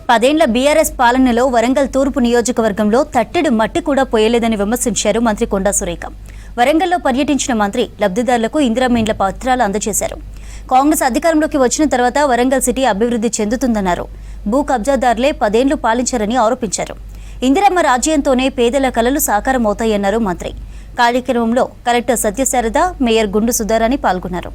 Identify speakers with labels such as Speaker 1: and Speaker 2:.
Speaker 1: 10 ఏళ్ల బీఆర్ఎస్ పాలనలో వరంగల్ తూర్పు నియోజకవర్గంలో తట్టెడు మట్టి కూడా పోయలేదని విమర్శించారు మంత్రి కొండా సురేఖ. వరంగల్లో పర్యటించిన మంత్రి లబ్ధిదారులకు ఇందిరమ్మ ఇండ్ల పత్రాలు అందజేశారు. కాంగ్రెస్ అధికారంలోకి వచ్చిన తర్వాత వరంగల్ సిటీ అభివృద్ధి చెందుతుందన్నారు. భూ కబ్జాదారులే 10 ఏళ్లు పాలించారని ఆరోపించారు. ఇందిరమ్మ రాజ్యంతోనే పేదల కలలు సాకారమవుతాయన్నారు మంత్రి. కార్యక్రమంలో కలెక్టర్ సత్యశారద, మేయర్ గుండు సుధారాణి పాల్గొన్నారు.